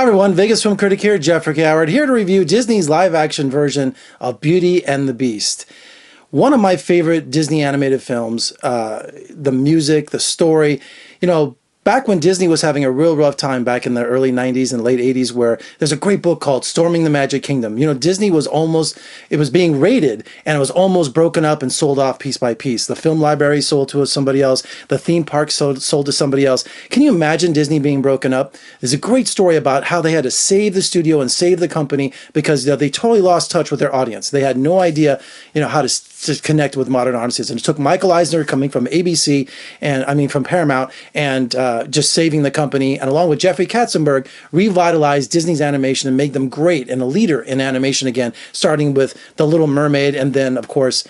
Hi everyone, Vegas Film Critic here, Jeffrey Howard, here to review Disney's live-action version of Beauty and the Beast. One of my favorite Disney animated films, the music, the story, back when Disney was having a real rough time back in the early 90s and late 80s, where there's a great book called Storming the Magic Kingdom. Disney was it was being raided and it was almost broken up and sold off piece by piece. The film library sold to somebody else. The theme park sold to somebody else. Can you imagine Disney being broken up? There's a great story about how they had to save the studio and save the company because they totally lost touch with their audience. They had no idea, how to connect with modern audiences. And it took Michael Eisner coming from ABC from Paramount and just saving the company, and along with Jeffrey Katzenberg, revitalized Disney's animation and made them great and a leader in animation again, starting with The Little Mermaid and then, of course,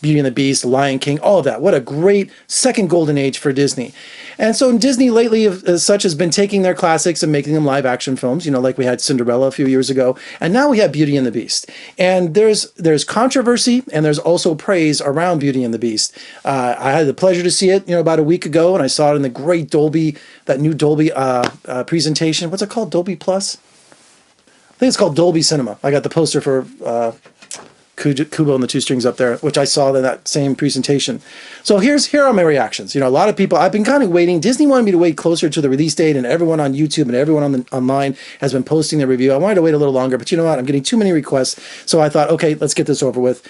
Beauty and the Beast, Lion King, all of that. What a great second golden age for Disney. And so Disney lately, as such, has been taking their classics and making them live action films, like we had Cinderella a few years ago. And now we have Beauty and the Beast. And there's controversy and there's also praise around Beauty and the Beast. I had the pleasure to see it, about a week ago, and I saw it in the great Dolby, that new Dolby presentation. What's it called? Dolby Plus? I think it's called Dolby Cinema. I got the poster for Kubo and the Two Strings up there, which I saw in that same presentation. So here are my reactions. A lot of people, I've been kind of waiting. Disney wanted me to wait closer to the release date, and everyone on YouTube and everyone online has been posting their review. I wanted to wait a little longer, but you know what? I'm getting too many requests. So I thought, okay, let's get this over with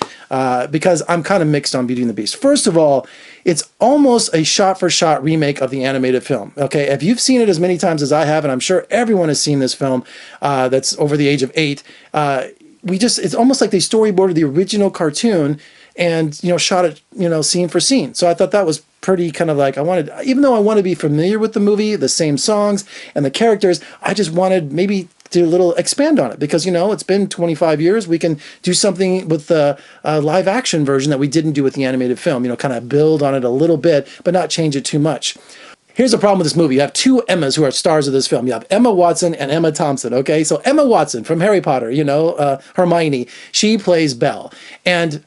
because I'm kind of mixed on Beauty and the Beast. First of all, it's almost a shot-for-shot remake of the animated film. Okay, if you've seen it as many times as I have, and I'm sure everyone has seen this film that's over the age of 8, it's almost like they storyboarded the original cartoon and, shot it, scene for scene. So I thought that was pretty kind of like, even though I want to be familiar with the movie, the same songs and the characters, I just wanted maybe to expand on it because, it's been 25 years. We can do something with the live action version that we didn't do with the animated film, kind of build on it a little bit, but not change it too much. Here's the problem with this movie. You have two Emmas who are stars of this film. You have Emma Watson and Emma Thompson, okay? So Emma Watson from Harry Potter, Hermione, she plays Belle. And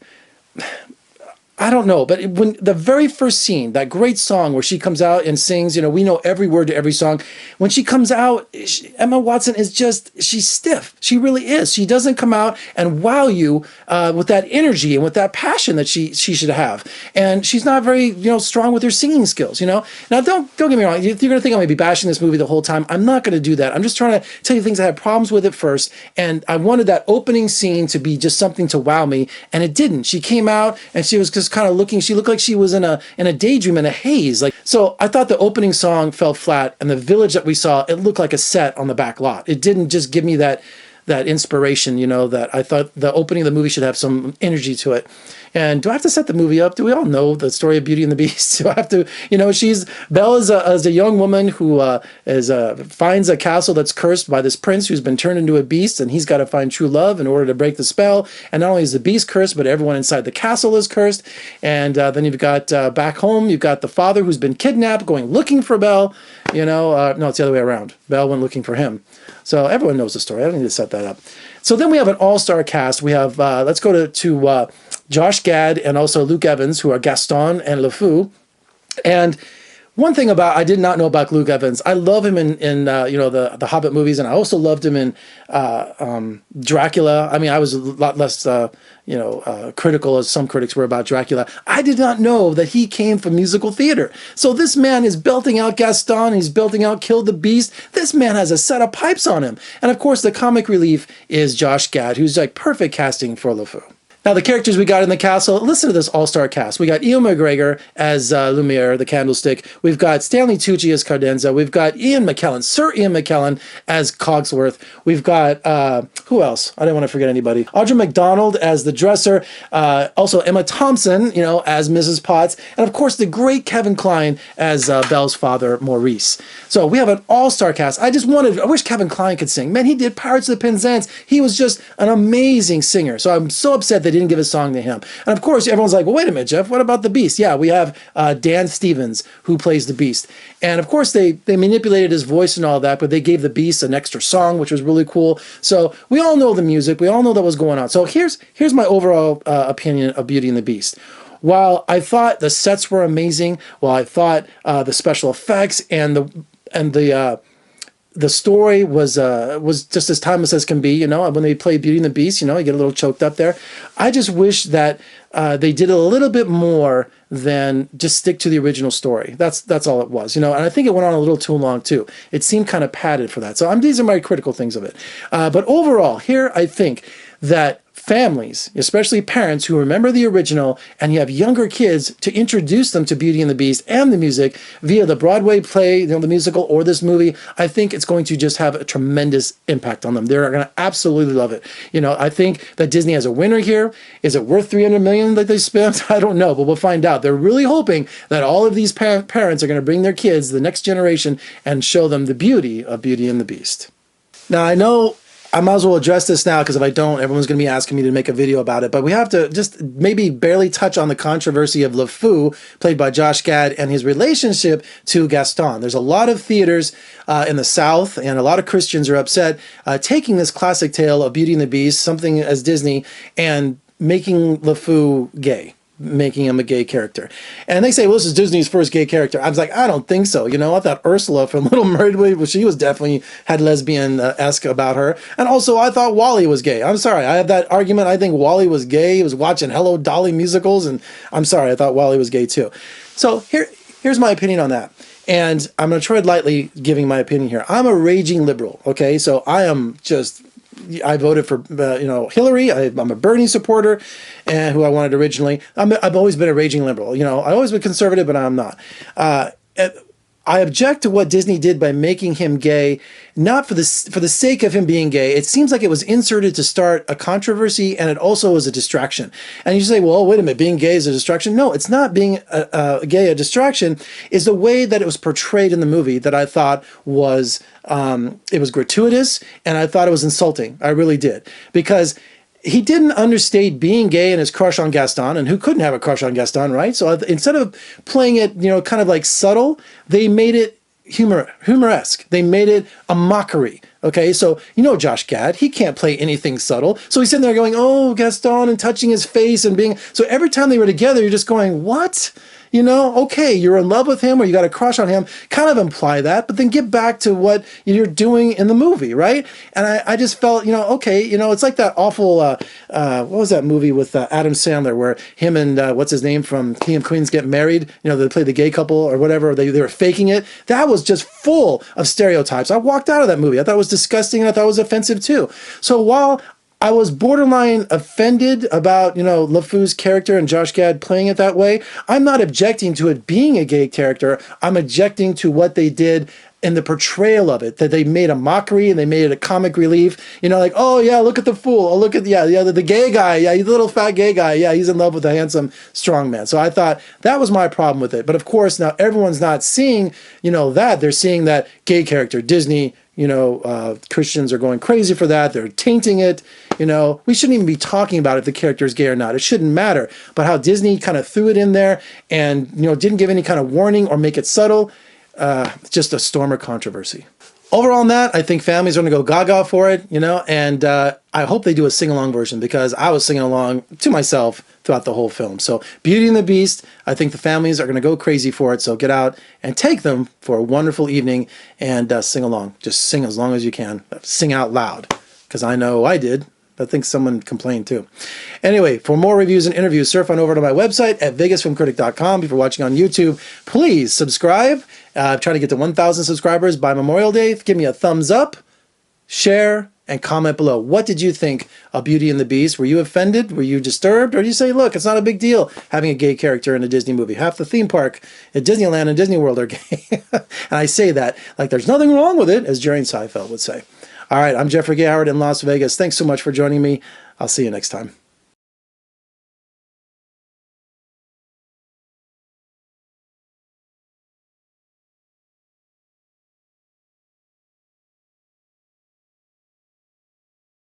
I don't know, but when the very first scene, that great song where she comes out and sings, we know every word to every song. When she comes out, Emma Watson is she's stiff. She really is. She doesn't come out and wow you with that energy and with that passion that she should have. And she's not very, strong with her singing skills, Now, don't get me wrong. If you're going to think I'm going to be bashing this movie the whole time, I'm not going to do that. I'm just trying to tell you things I had problems with it first. And I wanted that opening scene to be just something to wow me. And it didn't. She came out and she was just kind of she looked like she was in a daydream, in a haze. So I thought the opening song fell flat, and the village that we saw, it looked like a set on the back lot. It didn't just give me that inspiration, that I thought the opening of the movie should have some energy to it. And do I have to set the movie up? Do we all know the story of Beauty and the Beast? Do I have to, Belle is a young woman who finds a castle that's cursed by this prince who's been turned into a beast, and he's got to find true love in order to break the spell. And not only is the beast cursed, but everyone inside the castle is cursed. And then you've got back home, you've got the father who's been kidnapped, going looking for Belle. No, it's the other way around. Belle went looking for him. So everyone knows the story. I don't need to set that up. So then we have an all-star cast. We have, let's go to Josh Gad and also Luke Evans, who are Gaston and LeFou. And one thing I did not know about Luke Evans, I love him in the Hobbit movies, and I also loved him in Dracula. I was a lot less critical as some critics were about Dracula. I did not know that he came from musical theater. So this man is belting out Gaston, he's belting out Kill the Beast. This man has a set of pipes on him. And of course the comic relief is Josh Gad, who's like perfect casting for LeFou. Now, the characters we got in the castle, listen to this all-star cast. We got Ewan McGregor as Lumiere, the Candlestick. We've got Stanley Tucci as Cardenza. We've got Ian McKellen, Sir Ian McKellen as Cogsworth. We've got, who else? I didn't want to forget anybody. Audra McDonald as the dresser. Also Emma Thompson, as Mrs. Potts. And of course, the great Kevin Kline as Belle's father, Maurice. So we have an all-star cast. I wish Kevin Kline could sing. Man, he did Pirates of the Penzance. He was just an amazing singer. So I'm so upset they didn't give a song to him. And of course, everyone's like, well, wait a minute, Jeff, what about the Beast? Yeah, we have Dan Stevens, who plays the Beast. And of course, they manipulated his voice and all that, but they gave the Beast an extra song, which was really cool. So we all know the music. We all know that was going on. So here's my overall opinion of Beauty and the Beast. While I thought the sets were amazing, while I thought the special effects and the the story was just as timeless as can be. You know, when they play Beauty and the Beast, you know, you get a little choked up there. I just wish that they did a little bit more than just stick to the original story. That's all it was, you know. And I think it went on a little too long too. It seemed kind of padded for that. So these are my critical things of it. But overall, here I think that families, especially parents who remember the original and you have younger kids, to introduce them to Beauty and the Beast and the music via the Broadway play, you know, the musical, or this movie, I think it's going to just have a tremendous impact on them. They're going to absolutely love it. You know, I think that Disney has a winner here. Is it worth $300 million that they spent? I don't know, but we'll find out. They're really hoping that all of these parents are going to bring their kids, the next generation, and show them the beauty of Beauty and the Beast. Now, I know I might as well address this now, because if I don't, everyone's going to be asking me to make a video about it. But we have to just maybe barely touch on the controversy of LeFou, played by Josh Gad, and his relationship to Gaston. There's a lot of theaters in the South, and a lot of Christians are upset taking this classic tale of Beauty and the Beast, something as Disney, and making LeFou gay, making him a gay character. And they say, well, this is Disney's first gay character. I was like, I don't think so. You know, I thought Ursula from Little Mermaid, well, she was definitely had lesbian-esque about her. And also, I thought Wally was gay. I'm sorry, I have that argument. I think Wally was gay. He was watching Hello Dolly musicals, and I'm sorry, I thought Wally was gay too. So here's my opinion on that. And I'm going to tread lightly giving my opinion here. I'm a raging liberal, okay? So I voted for Hillary. I'm a Bernie supporter, and who I wanted originally. I've always been a raging liberal. You know, I've always been conservative, but I'm not. I object to what Disney did by making him gay, not for the sake of him being gay. It seems like it was inserted to start a controversy, and it also was a distraction. And you say, well, wait a minute, being gay is a distraction? No, it's not being gay a distraction. It's the way that it was portrayed in the movie that I thought was it was gratuitous, and I thought it was insulting. I really did, because he didn't understate being gay and his crush on Gaston, and who couldn't have a crush on Gaston, right? So instead of playing it, you know, kind of like subtle, they made it humoresque. They made it a mockery. Okay, so you know Josh Gad, he can't play anything subtle. So he's sitting there going, oh, Gaston, and touching his face and being... So every time they were together, you're just going, what? You know, okay, you're in love with him or you got a crush on him, kind of imply that, but then get back to what you're doing in the movie, right? And I just felt, you know, okay, you know, it's like that awful, what was that movie with Adam Sandler where him and, what's his name from King of Queens get married, you know, they play the gay couple or whatever, they were faking it. That was just full of stereotypes. I walked out of that movie. I thought it was disgusting, and I thought it was offensive too. So while I was borderline offended about, you know, LeFou's character and Josh Gad playing it that way, I'm not objecting to it being a gay character. I'm objecting to what they did in the portrayal of it, that they made a mockery and they made it a comic relief. You know, like, oh yeah, look at the fool. Oh, look at the gay guy. Yeah, he's a little fat gay guy. Yeah, he's in love with a handsome strong man. So I thought that was my problem with it. But of course, now everyone's not seeing, you know, that. They're seeing that gay character. Disney, you know, Christians are going crazy for that. They're tainting it. You know, we shouldn't even be talking about if the character is gay or not. It shouldn't matter. But how Disney kind of threw it in there and, you know, didn't give any kind of warning or make it subtle, just a storm of controversy. Overall on that, I think families are going to go gaga for it, you know, and I hope they do a sing-along version, because I was singing along to myself throughout the whole film. So Beauty and the Beast, I think the families are going to go crazy for it. So get out and take them for a wonderful evening and sing along. Just sing as long as you can. Sing out loud, because I know I did. I think someone complained too. Anyway, for more reviews and interviews, surf on over to my website at vegasfilmcritic.com. If you're watching on YouTube, please subscribe. I'm trying to get to 1,000 subscribers by Memorial Day. Give me a thumbs up, share, and comment below. What did you think of Beauty and the Beast? Were you offended? Were you disturbed? Or do you say, look, it's not a big deal having a gay character in a Disney movie. Half the theme park at Disneyland and Disney World are gay. And I say that like there's nothing wrong with it, as Jerry Seinfeld would say. All right, I'm Jeffrey Gay Howard in Las Vegas. Thanks so much for joining me. I'll see you next time.